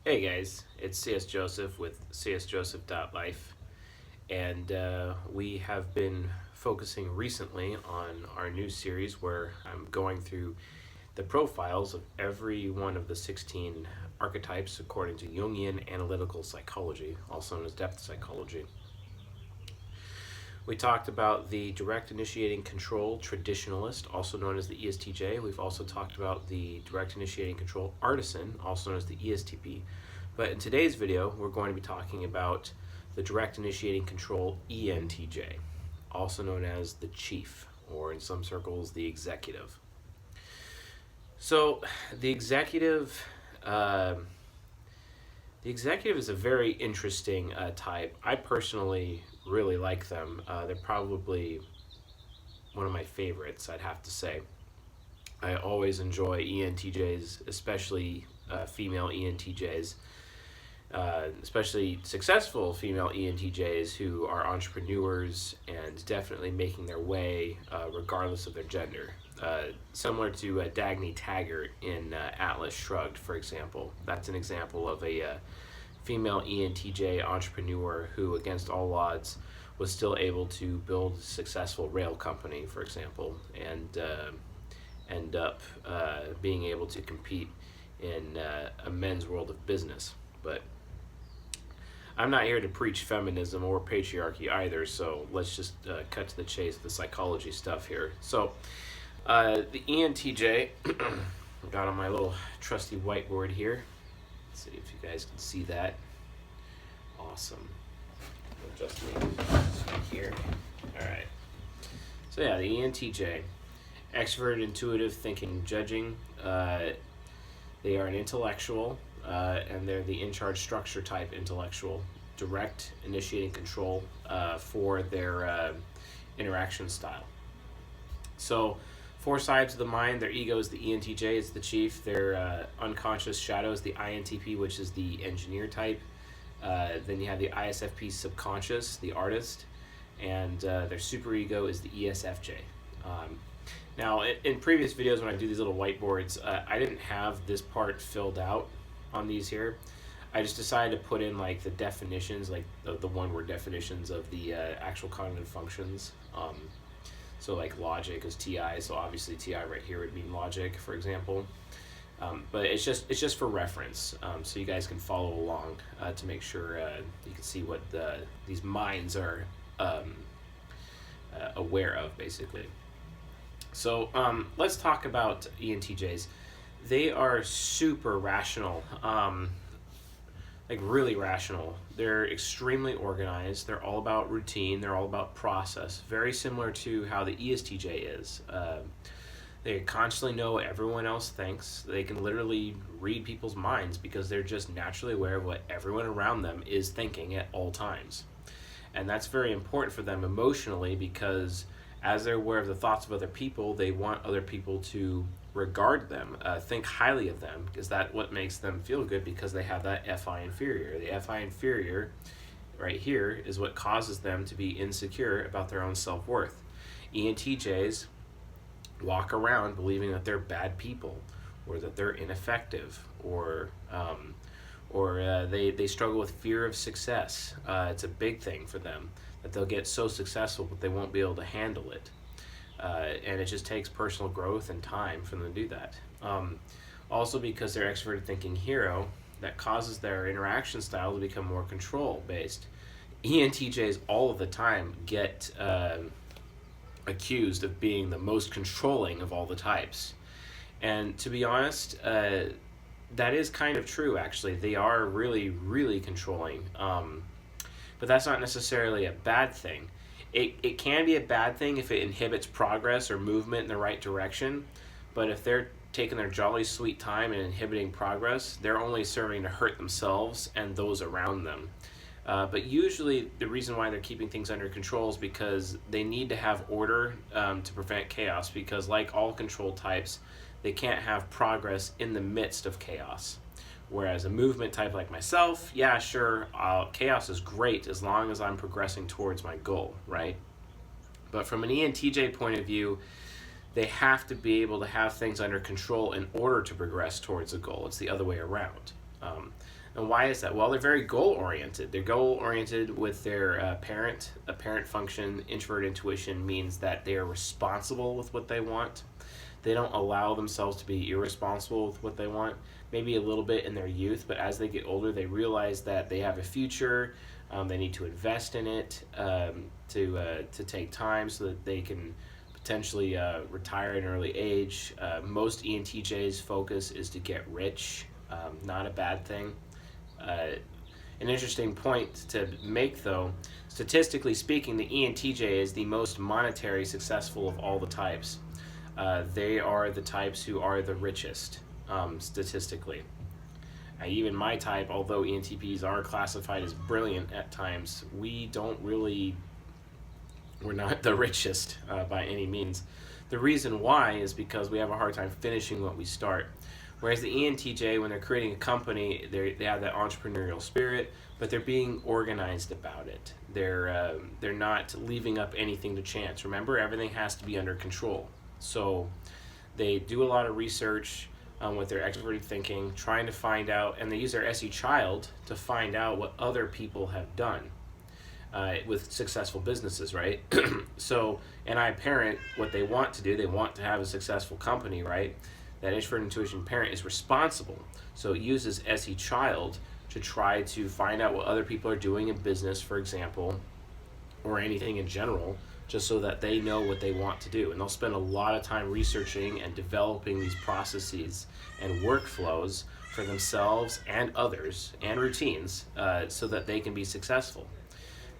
Hey guys, it's CS Joseph with csjoseph.life, and we have been focusing recently on our new series where I'm going through the profiles of every one of the 16 archetypes according to Jungian analytical psychology, also known as depth psychology. We talked about the direct initiating control traditionalist, also known as the ESTJ. We've also talked about the direct initiating control artisan, also known as the ESTP. But in today's video, we're going to be talking about the direct initiating control ENTJ, also known as the chief, or in some circles, the executive. So the executive is a very interesting type. I personally really like them. They're probably one of my favorites, I'd have to say. I always enjoy ENTJs, especially female ENTJs, especially successful female ENTJs who are entrepreneurs and definitely making their way regardless of their gender. Similar to Dagny Taggart in Atlas Shrugged, for example. That's an example of a female ENTJ entrepreneur who, against all odds, was still able to build a successful rail company, for example, and end up being able to compete in a men's world of business. But I'm not here to preach feminism or patriarchy either, so let's just cut to the chase, the psychology stuff here. So the ENTJ, got on my little trusty whiteboard here. Let's see if you guys can see that. Awesome. Adjust me here. All right. So yeah, the ENTJ, extroverted, intuitive, thinking, judging. They are an intellectual, and they're the in-charge structure type intellectual, direct, initiating control for their interaction style. So, four sides of the mind. Their ego is the ENTJ, it's the chief. Their unconscious shadow is the INTP, which is the engineer type. Then you have the ISFP subconscious, the artist, and their superego is the ESFJ. Now, in previous videos when I do these little whiteboards, I didn't have this part filled out on these here. I just decided to put in like the definitions, like the one-word definitions of the actual cognitive functions. So like logic is TI, so obviously TI right here would mean logic, for example. But it's just for reference, so you guys can follow along to make sure you can see what these minds are aware of, basically. So let's talk about ENTJs. They are super rational, like really rational. They're extremely organized. They're all about routine. They're all about process. Very similar to how the ESTJ is. They constantly know what everyone else thinks. They can literally read people's minds because they're just naturally aware of what everyone around them is thinking at all times. And that's very important for them emotionally because as they're aware of the thoughts of other people, they want other people to regard them, think highly of them, because that's what makes them feel good because they have that FI inferior. The FI inferior right here is what causes them to be insecure about their own self-worth. ENTJs walk around believing that they're bad people or that they're ineffective or they struggle with fear of success. It's a big thing for them that they'll get so successful but they won't be able to handle it. And it just takes personal growth and time for them to do that. Also because they're extroverted thinking hero, that causes their interaction style to become more control based. ENTJs all of the time get accused of being the most controlling of all the types. And to be honest, that is kind of true actually. They are really, really controlling. But that's not necessarily a bad thing. It can be a bad thing if it inhibits progress or movement in the right direction, but if they're taking their jolly sweet time and inhibiting progress, they're only serving to hurt themselves and those around them. But usually the reason why they're keeping things under control is because they need to have order to prevent chaos, because like all control types, they can't have progress in the midst of chaos. Whereas a movement type like myself, yeah, sure, chaos is great as long as I'm progressing towards my goal, right? But from an ENTJ point of view, they have to be able to have things under control in order to progress towards a goal. It's the other way around. And why is that? Well, they're very goal-oriented. They're goal-oriented with their parent. A parent function. Introverted intuition means that they are responsible with what they want. They don't allow themselves to be irresponsible with what they want. Maybe a little bit in their youth, but as they get older, they realize that they have a future. They need to invest in it to take time so that they can potentially retire at an early age. Most ENTJs' focus is to get rich. Not a bad thing. An interesting point to make, though, statistically speaking, the ENTJ is the most monetary successful of all the types. They are the types who are the richest, statistically. Even my type, although ENTPs are classified as brilliant at times, we're not the richest by any means. The reason why is because we have a hard time finishing what we start. Whereas the ENTJ, when they're creating a company, they have that entrepreneurial spirit, but they're being organized about it. They're not leaving up anything to chance. Remember, everything has to be under control. So they do a lot of research with their extroverted thinking, trying to find out, and they use their SE child to find out what other people have done with successful businesses, right? So, and I parent, what they want to do, they want to have a successful company, right? That introverted intuition parent is responsible. So it uses SE child to try to find out what other people are doing in business, for example, or anything in general, just so that they know what they want to do. And they'll spend a lot of time researching and developing these processes and workflows for themselves and others and routines so that they can be successful.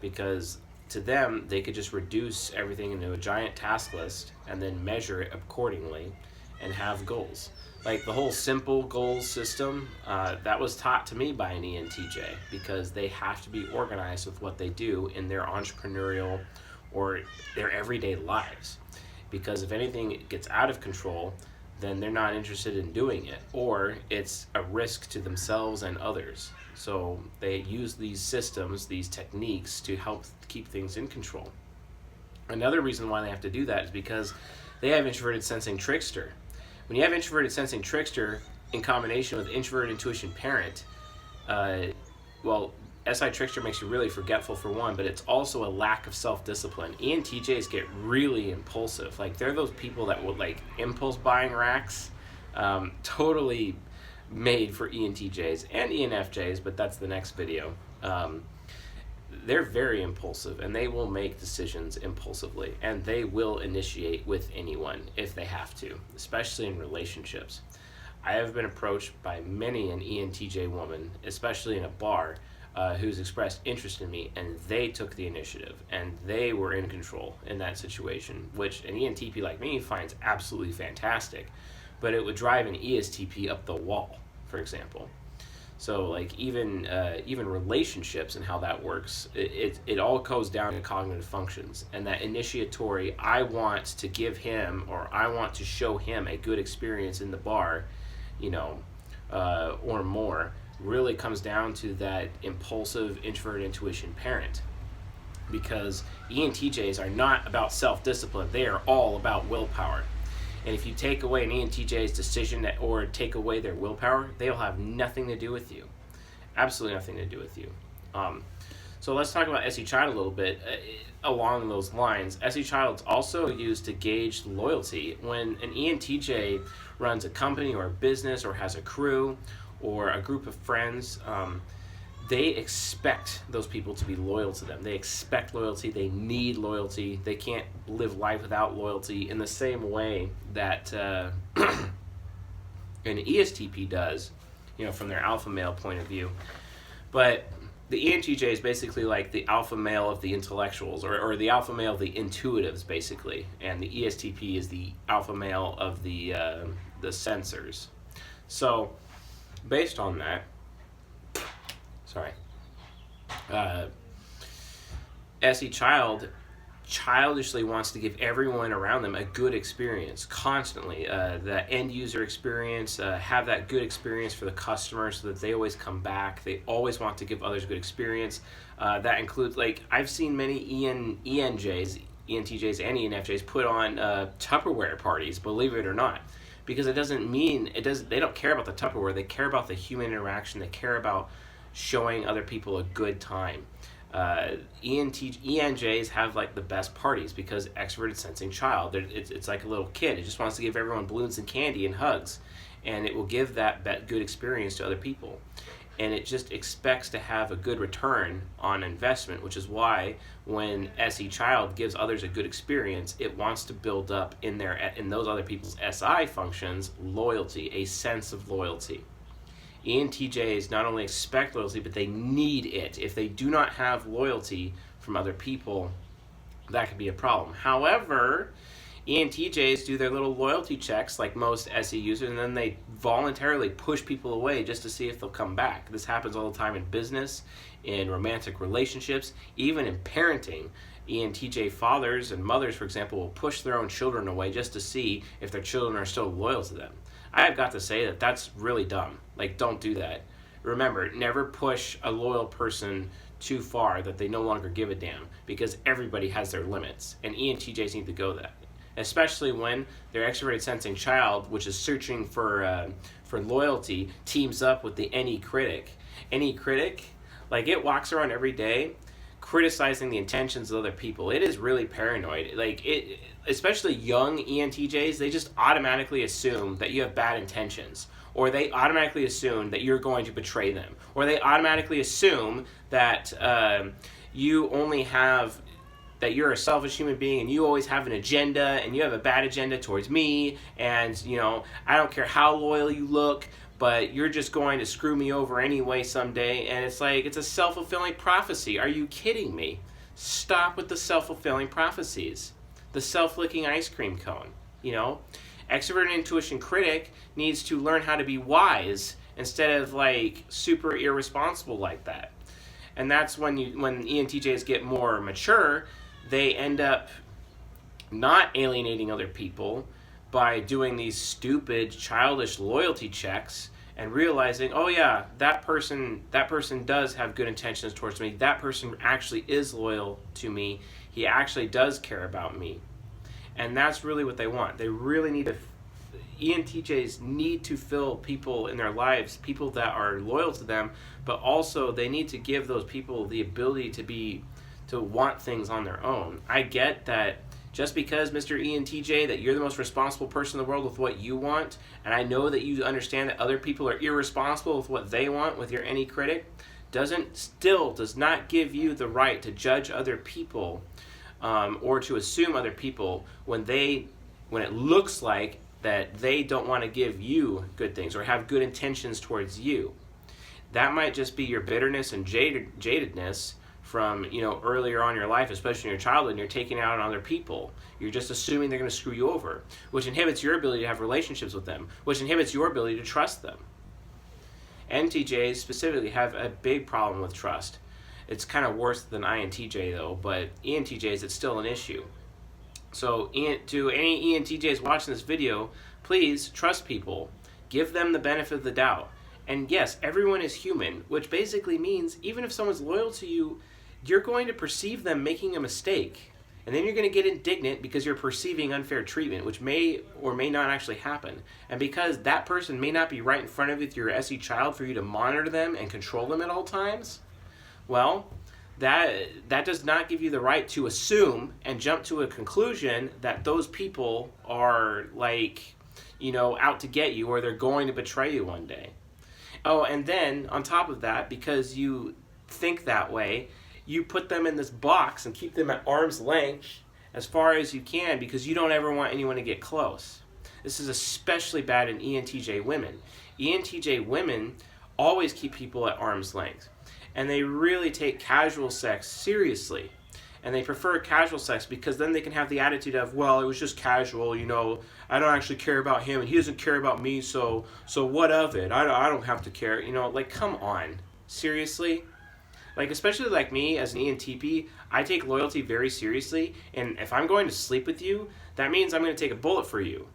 Because to them, they could just reduce everything into a giant task list and then measure it accordingly and have goals. Like the whole simple goals system, that was taught to me by an ENTJ because they have to be organized with what they do in their entrepreneurial or their everyday lives. Because if anything gets out of control, then they're not interested in doing it, or it's a risk to themselves and others. So they use these systems, these techniques to help keep things in control. Another reason why they have to do that is because they have introverted sensing trickster. When you have introverted sensing trickster in combination with introverted intuition parent, SI trickster makes you really forgetful for one, but it's also a lack of self-discipline. ENTJs get really impulsive. Like they're those people that would like impulse buying racks, totally made for ENTJs and ENFJs, but that's the next video. They're very impulsive and they will make decisions impulsively and they will initiate with anyone if they have to, especially in relationships. I have been approached by many an ENTJ woman, especially in a bar, who's expressed interest in me, and they took the initiative and they were in control in that situation, which an ENTP like me finds absolutely fantastic, but it would drive an ESTP up the wall, for example. So like even relationships and how that works, it all goes down to cognitive functions, and that initiatory, I want to give him or I want to show him a good experience in the bar, or more, really comes down to that impulsive introverted intuition parent. Because ENTJs are not about self-discipline, they are all about willpower. And if you take away an ENTJ's decision or take away their willpower, they'll have nothing to do with you. Absolutely nothing to do with you. So let's talk about SE Child a little bit along those lines. SE Child's also used to gauge loyalty. When an ENTJ runs a company or a business or has a crew or a group of friends, they expect those people to be loyal to them. They expect loyalty. They need loyalty. They can't live life without loyalty in the same way that an ESTP does, from their alpha male point of view. But the ENTJ is basically like the alpha male of the intellectuals, or the alpha male of the intuitives, basically. And the ESTP is the alpha male of the sensors. So, based on that, SE Child childishly wants to give everyone around them a good experience constantly. The end user experience, have that good experience for the customer so that they always come back. They always want to give others a good experience. That includes, like, I've seen many ENTJs and ENFJs put on Tupperware parties, believe it or not. because it doesn't mean they don't care about the Tupperware. They care about the human interaction. They care about showing other people a good time. ENJs have like the best parties because extroverted sensing child. It's like a little kid. It just wants to give everyone balloons and candy and hugs, and it will give that good experience to other people. And it just expects to have a good return on investment, which is why when SE child gives others a good experience, it wants to build up in those other people's SI functions loyalty, a sense of loyalty. ENTJs not only expect loyalty, but they need it. If they do not have loyalty from other people, that could be a problem. However, ENTJs do their little loyalty checks like most SE users, and then they voluntarily push people away just to see if they'll come back. This happens all the time in business, in romantic relationships, even in parenting. ENTJ fathers and mothers, for example, will push their own children away just to see if their children are still loyal to them. I have got to say that that's really dumb. Like, don't do that. Remember, never push a loyal person too far that they no longer give a damn, because everybody has their limits, and ENTJs need to go that. Especially when their extroverted sensing child, which is searching for loyalty, teams up with the any critic. Any critic, like, it walks around every day criticizing the intentions of other people. It is really paranoid. Like, it, especially young ENTJs, they just automatically assume that you have bad intentions, or they automatically assume that you're going to betray them, or they automatically assume that that you're a selfish human being and you always have an agenda and you have a bad agenda towards me, and I don't care how loyal you look, but you're just going to screw me over anyway someday. And it's like, it's a self-fulfilling prophecy. Are you kidding me? Stop with the self-fulfilling prophecies. The self-licking ice cream cone. Extroverted intuition critic needs to learn how to be wise instead of like super irresponsible like that. And that's when ENTJs get more mature, they end up not alienating other people by doing these stupid, childish loyalty checks and realizing, oh yeah, that person does have good intentions towards me. That person actually is loyal to me. He actually does care about me. And that's really what they want. They really need to, ENTJs need to fill people in their lives, people that are loyal to them, but also they need to give those people the ability to want things on their own. I get that just because, Mr. ENTJ, that you're the most responsible person in the world with what you want, and I know that you understand that other people are irresponsible with what they want with your any critic, does not give you the right to judge other people or to assume other people when it looks like that they don't want to give you good things or have good intentions towards you. That might just be your bitterness and jadedness from earlier on in your life, especially in your childhood, and you're taking it out on other people. You're just assuming they're going to screw you over, which inhibits your ability to have relationships with them, which inhibits your ability to trust them. NTJs specifically have a big problem with trust. It's kind of worse than INTJ though, but ENTJs, it's still an issue. So to any ENTJs watching this video, please trust people. Give them the benefit of the doubt. And yes, everyone is human, which basically means even if someone's loyal to you, you're going to perceive them making a mistake. And then you're going to get indignant because you're perceiving unfair treatment, which may or may not actually happen. And because that person may not be right in front of you with your SE child for you to monitor them and control them at all times, well, that does not give you the right to assume and jump to a conclusion that those people are out to get you or they're going to betray you one day. Oh, and then on top of that, because you think that way, you put them in this box and keep them at arm's length as far as you can because you don't ever want anyone to get close. This is especially bad in ENTJ women. ENTJ women always keep people at arm's length, and they really take casual sex seriously. And they prefer casual sex because then they can have the attitude of, well, it was just casual, I don't actually care about him and he doesn't care about me, so what of it? I don't have to care, come on. Seriously? Especially like me as an ENTP, I take loyalty very seriously, and if I'm going to sleep with you, that means I'm going to take a bullet for you,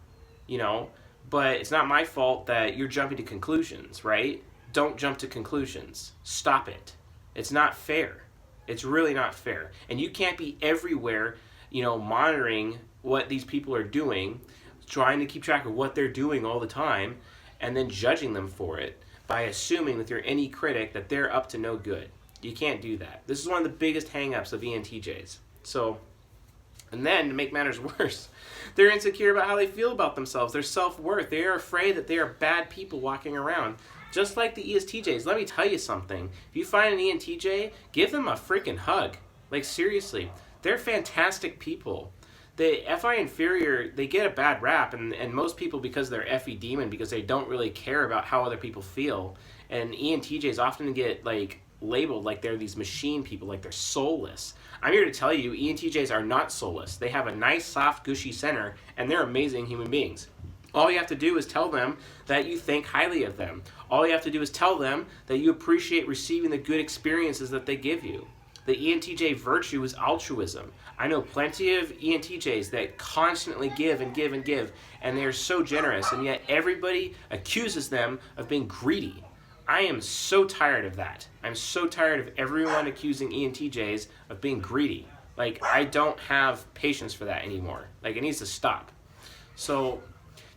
But it's not my fault that you're jumping to conclusions, right? Don't jump to conclusions. Stop it. It's not fair. It's really not fair. And you can't be everywhere, monitoring what these people are doing trying to keep track of what they're doing all the time, and then judging them for it by assuming with your any critic that they're up to no good. You can't do that. This is one of the biggest hang-ups of ENTJs. So, and then to make matters worse, they're insecure about how they feel about themselves, their self-worth. They are afraid that they are bad people walking around. Just like the ESTJs, let me tell you something. If you find an ENTJ, give them a freaking hug. Like, seriously, they're fantastic people. The FI inferior, they get a bad rap, and most people, because they're Effie Demon, because they don't really care about how other people feel. And ENTJs often get like labeled like they're these machine people, like they're soulless. I'm here to tell you, ENTJs are not soulless. They have a nice, soft, gushy center, and they're amazing human beings. All you have to do is tell them that you think highly of them. All you have to do is tell them that you appreciate receiving the good experiences that they give you. The ENTJ virtue is altruism. I know plenty of ENTJs that constantly give and give and give, and they are so generous, and yet everybody accuses them of being greedy. I am so tired of that. I'm so tired of everyone accusing ENTJs of being greedy. Like, I don't have patience for that anymore. Like, it needs to stop. So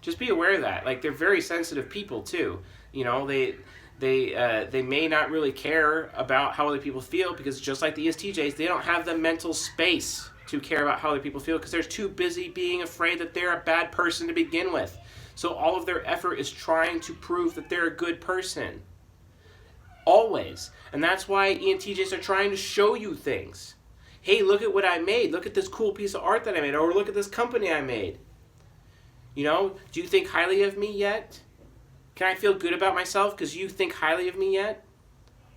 just be aware of that. Like, they're very sensitive people too. You know, they may not really care about how other people feel, because just like the ESTJs, they don't have the mental space to care about how other people feel, because they're too busy being afraid that they're a bad person to begin with. So all of their effort is trying to prove that they're a good person. Always. And that's why ENTJs are trying to show you things. Hey, look at what I made. Look at this cool piece of art that I made. Or look at this company I made. You know, do you think highly of me yet? Can I feel good about myself because you think highly of me yet?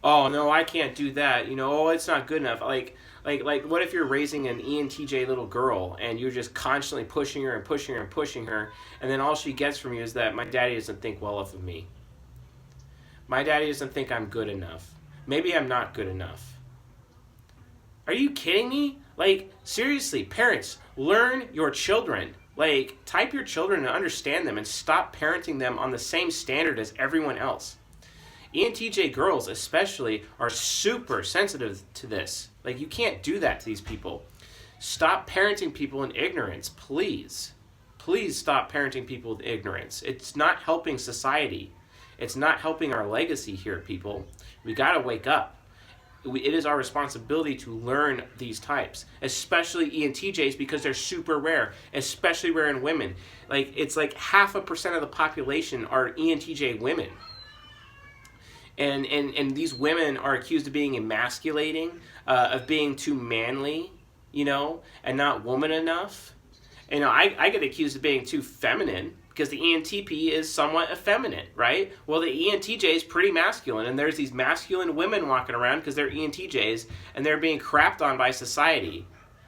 Oh, no, I can't do that. You know, oh, it's not good enough. Like, what if you're raising an ENTJ little girl and you're just constantly pushing her and pushing her and pushing her, and then all she gets from you is that my daddy doesn't think well of me. My daddy doesn't think I'm good enough. Maybe I'm not good enough. Are you kidding me? Like, seriously, parents, learn your children. Like, type your children and understand them, and stop parenting them on the same standard as everyone else. ENTJ girls especially are super sensitive to this. Like, you can't do that to these people. Stop parenting people in ignorance, please. Please stop parenting people with ignorance. It's not helping society. It's not helping our legacy here, people. We gotta wake up. It is our responsibility to learn these types, especially ENTJs, because they're super rare, especially rare in women. Like, it's like 0.5% of the population are ENTJ women. And these women are accused of being emasculating, of being too manly, you know, and not woman enough. You know, I get accused of being too feminine, because the ENTP is somewhat effeminate, right? Well, the ENTJ is pretty masculine, and there's these masculine women walking around because they're ENTJs, and they're being crapped on by society,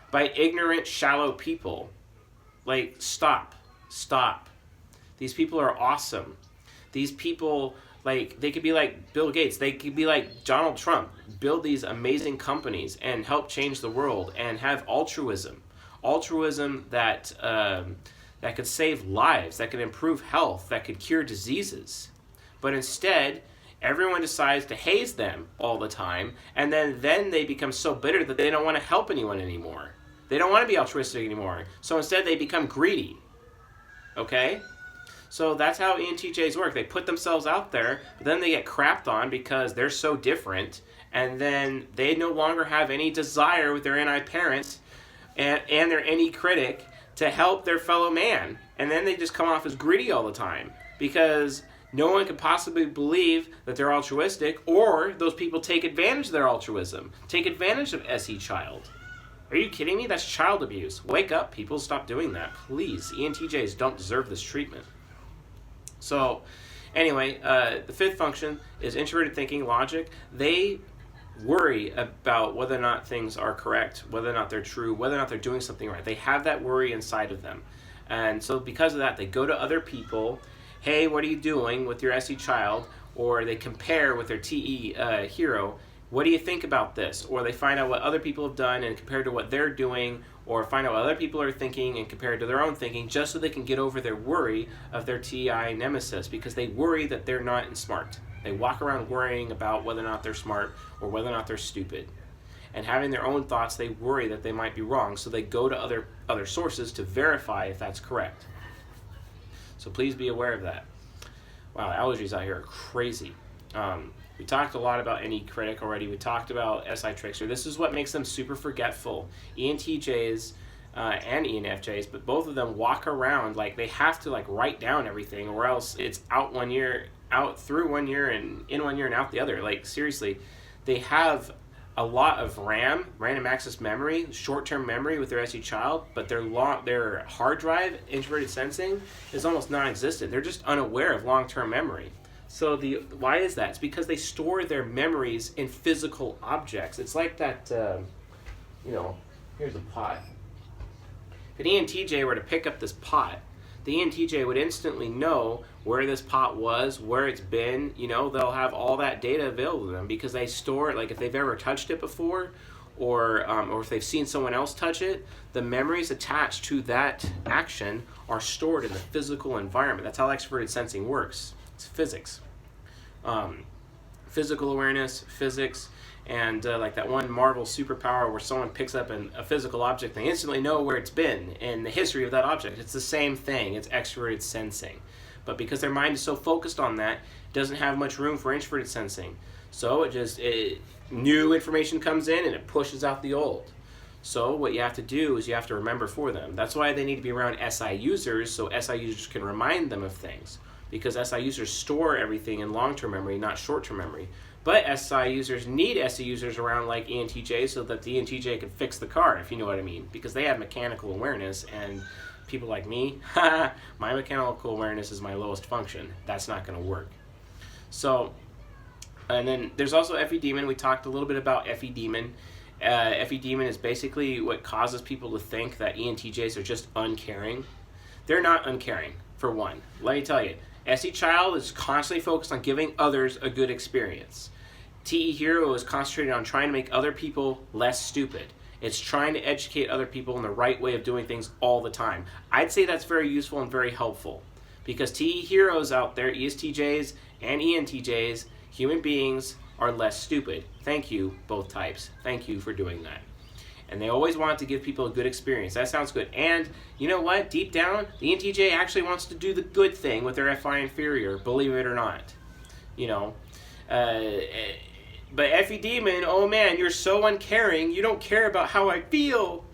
by ignorant, shallow people. Like, stop. These people are awesome. These people, like, they could be like Bill Gates. They could be like Donald Trump. Build these amazing companies and help change the world and have altruism. Altruism that could save lives, that could improve health, that could cure diseases. But instead, everyone decides to haze them all the time, and then they become so bitter that they don't want to help anyone anymore. They don't want to be altruistic anymore. So instead, they become greedy. Okay? So that's how ENTJs work. They put themselves out there, but then they get crapped on because they're so different, and then they no longer have any desire with their NI parents and their NE critic to help their fellow man. And then they just come off as greedy all the time, because no one can possibly believe that they're altruistic, or those people take advantage of their altruism, take advantage of SE child. Are you kidding me? That's child abuse. Wake up, people. Stop doing that, please. ENTJs don't deserve this treatment. So anyway, the fifth function is introverted thinking, logic. They worry about whether or not things are correct, whether or not they're true, whether or not they're doing something right. They have that worry inside of them. And so because of that, they go to other people, hey, what are you doing with your SE child? Or they compare with their TE hero, what do you think about this? Or they find out what other people have done and compare to what they're doing, or find out what other people are thinking and compare to their own thinking, just so they can get over their worry of their TI nemesis, because they worry that they're not smart. They walk around worrying about whether or not they're smart or whether or not they're stupid. And having their own thoughts, they worry that they might be wrong, so they go to other sources to verify if that's correct. So please be aware of that. Wow, allergies out here are crazy. We talked a lot about NE critic already. We talked about SI trickster. This is what makes them super forgetful. ENTJs and ENFJs, but both of them walk around like they have to like write down everything, or else it's out through 1 year, and in 1 year and out the other. Like seriously, they have a lot of RAM, random access memory, short-term memory with their SE child, but their hard drive, introverted sensing, is almost non-existent. They're just unaware of long-term memory. So why is that? It's because they store their memories in physical objects. It's like that, here's a pot. If an ENTJ were to pick up this pot, the ENTJ would instantly know where this pot was, where it's been. They'll have all that data available to them because they store it. Like if they've ever touched it before, or if they've seen someone else touch it, the memories attached to that action are stored in the physical environment. That's how extroverted sensing works. It's physics. Physical awareness, physics, and like that one Marvel superpower where someone picks up a physical object, they instantly know where it's been and the history of that object. It's the same thing. It's extroverted sensing. But because their mind is so focused on that, it doesn't have much room for introverted sensing. So new information comes in and it pushes out the old. So what you have to do is you have to remember for them. That's why they need to be around SI users, so SI users can remind them of things. Because SI users store everything in long-term memory, not short-term memory. But SI users need SE users around like ENTJ so that the ENTJ can fix the car, if you know what I mean. Because they have mechanical awareness, and people like me, my mechanical awareness is my lowest function. That's not going to work. So, and then there's also Effie Demon. We talked a little bit about Effie Demon. Effie Demon is basically what causes people to think that ENTJs are just uncaring. They're not uncaring, for one. Let me tell you. SE Child is constantly focused on giving others a good experience. TE Hero is concentrated on trying to make other people less stupid. It's trying to educate other people in the right way of doing things all the time. I'd say that's very useful and very helpful. Because TE Heroes out there, ESTJs and ENTJs, human beings, are less stupid. Thank you, both types. Thank you for doing that. And they always want to give people a good experience. That sounds good. And you know what? Deep down, the ENTJ actually wants to do the good thing with their FI inferior, believe it or not. But Effie Demon, oh man, you're so uncaring. You don't care about how I feel.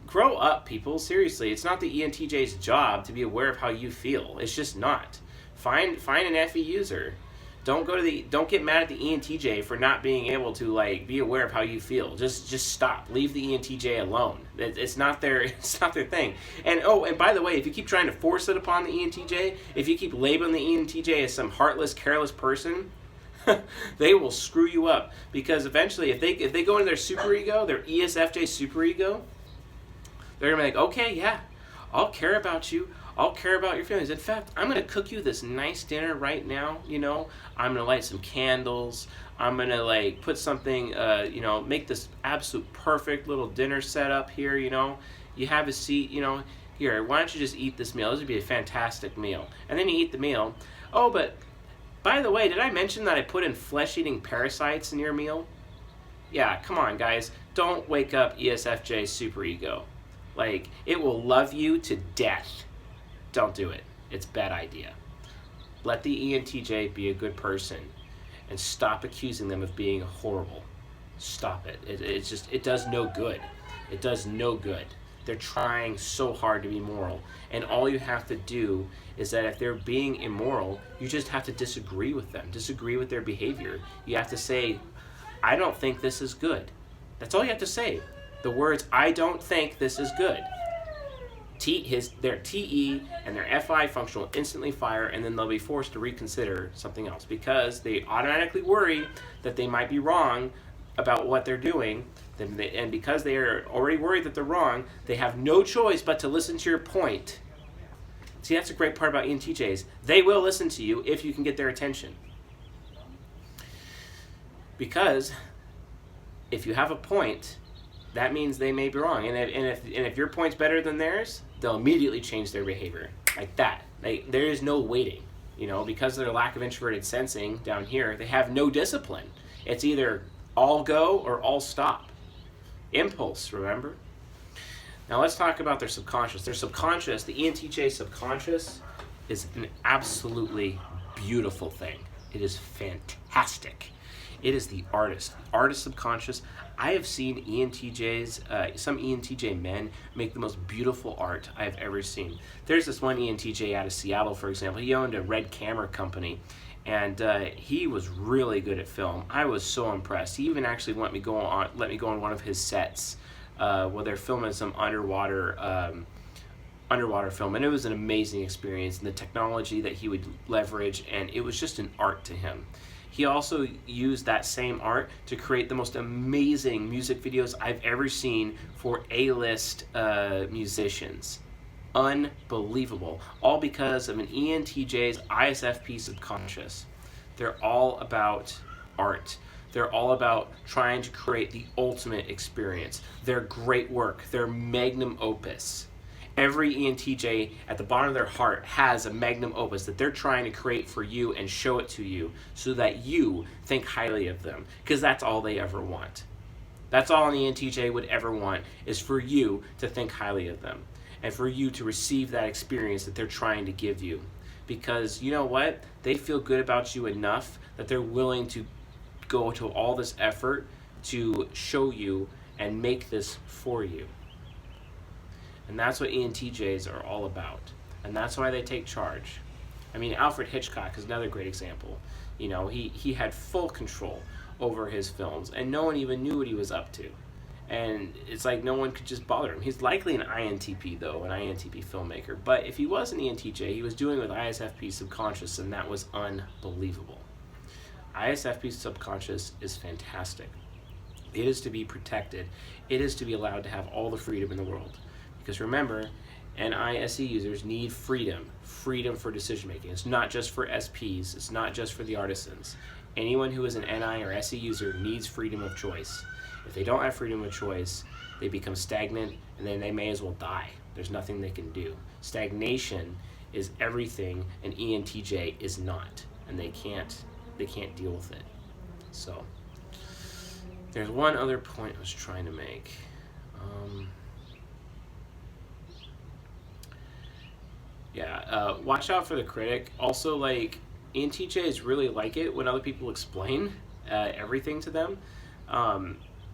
Grow up, people. Seriously, it's not the ENTJ's job to be aware of how you feel. It's just not. Find an FE user. Don't get mad at the ENTJ for not being able to be aware of how you feel. Just stop. Leave the ENTJ alone. It's not their thing. And by the way, if you keep trying to force it upon the ENTJ, if you keep labeling the ENTJ as some heartless, careless person, they will screw you up. Because eventually, if they go into their superego, their ESFJ superego, they're gonna be like, okay, yeah, I'll care about you. I'll care about your feelings. In fact, I'm going to cook you this nice dinner right now, I'm going to light some candles. I'm going to, put something, make this absolute perfect little dinner setup here, You have a seat, here, why don't you just eat this meal? This would be a fantastic meal. And then you eat the meal. Oh, but, by the way, did I mention that I put in flesh-eating parasites in your meal? Yeah, come on, guys. Don't wake up ESFJ superego. It will love you to death. Don't do it. It's a bad idea. Let the ENTJ be a good person and stop accusing them of being horrible. Stop it. It does no good. It does no good. They're trying so hard to be moral. And all you have to do is that if they're being immoral, you just have to disagree with them. Disagree with their behavior. You have to say, I don't think this is good. That's all you have to say. The words, I don't think this is good. Their TE and their FI function will instantly fire, and then they'll be forced to reconsider something else because they automatically worry that they might be wrong about what they're doing, and because they are already worried that they're wrong, they have no choice but to listen to your point. See, that's the great part about ENTJs. They will listen to you if you can get their attention. Because if you have a point, that means they may be wrong. And if your point's better than theirs, they'll immediately change their behavior. Like that. There is no waiting. Because of their lack of introverted sensing down here, they have no discipline. It's either all go or all stop. Impulse, remember? Now let's talk about their subconscious. Their subconscious, the ENTJ subconscious, is an absolutely beautiful thing. It is fantastic. It is the artist subconscious. I have seen ENTJs, some ENTJ men make the most beautiful art I've ever seen. There's this one ENTJ out of Seattle, for example. He owned a red camera company, and he was really good at film. I was so impressed. He even actually let me go on one of his sets where they're filming some underwater film, and it was an amazing experience, and the technology that he would leverage, and it was just an art to him. He also used that same art to create the most amazing music videos I've ever seen for A-list musicians. Unbelievable. All because of an ENTJ's ISFP subconscious. They're all about art. They're all about trying to create the ultimate experience. Their great work, their magnum opus. Every ENTJ at the bottom of their heart has a magnum opus that they're trying to create for you and show it to you so that you think highly of them, because that's all they ever want. That's all an ENTJ would ever want, is for you to think highly of them and for you to receive that experience that they're trying to give you. Because you know what? They feel good about you enough that they're willing to go to all this effort to show you and make this for you. And that's what ENTJs are all about. And that's why they take charge. I mean, Alfred Hitchcock is another great example. You know, he had full control over his films, and no one even knew what he was up to. And it's like no one could just bother him. He's likely an INTP, though, an INTP filmmaker. But if he was an ENTJ, he was doing it with ISFP subconscious, and that was unbelievable. ISFP subconscious is fantastic. It is to be protected. It is to be allowed to have all the freedom in the world. Because remember, NISE users need freedom for decision making. It's not just for SPs, it's not just for the artisans. Anyone who is an NI or SE user needs freedom of choice. If they don't have freedom of choice, they become stagnant, and then they may as well die. There's nothing they can do. Stagnation is everything an ENTJ is not, and they can't deal with it. So there's one other point I was trying to make. Watch out for the critic. Also, like, ENTJs really like it when other people explain everything to them.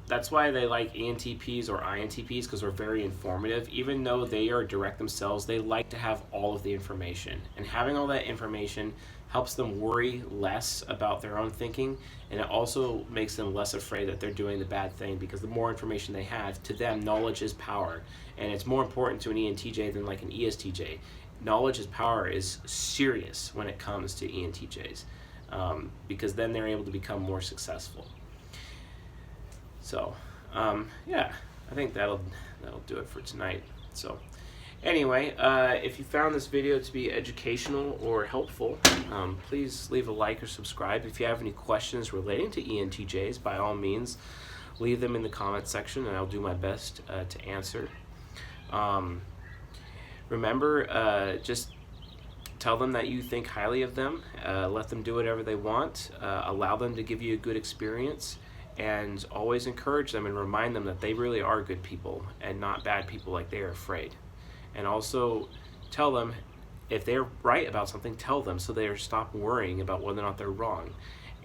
That's why they like ENTPs or INTPs, because they're very informative. Even though they are direct themselves, they like to have all of the information. And having all that information helps them worry less about their own thinking, and it also makes them less afraid that they're doing the bad thing, because the more information they have, to them, knowledge is power. And it's more important to an ENTJ than like an ESTJ. Knowledge is power is serious when it comes to ENTJs, because then they're able to become more successful. So, I think that'll do it for tonight. So, anyway, if you found this video to be educational or helpful, please leave a like or subscribe. If you have any questions relating to ENTJs, by all means, leave them in the comment section, and I'll do my best to answer. Remember, just tell them that you think highly of them. Let them do whatever they want. Allow them to give you a good experience. And always encourage them and remind them that they really are good people and not bad people like they are afraid. And also tell them, if they're right about something, tell them so they stop worrying about whether or not they're wrong.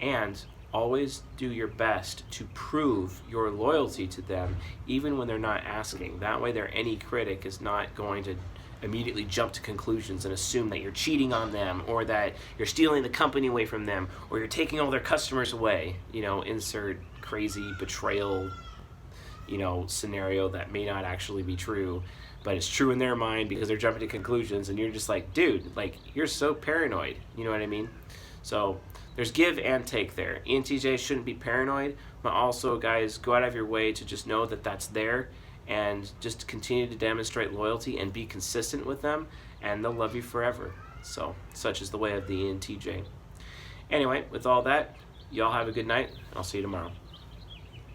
And always do your best to prove your loyalty to them even when they're not asking. That way their any critic is not going to immediately jump to conclusions and assume that you're cheating on them, or that you're stealing the company away from them, or you're taking all their customers away. You know, insert crazy betrayal, scenario that may not actually be true, but it's true in their mind because they're jumping to conclusions, and you're just like, dude, like, you're so paranoid. You know what I mean? So there's give and take there. ENTJs shouldn't be paranoid, but also, guys, go out of your way to just know that that's there, and just continue to demonstrate loyalty and be consistent with them, and they'll love you forever. So, such is the way of the ENTJ. Anyway, with all that, y'all have a good night. I'll see you tomorrow.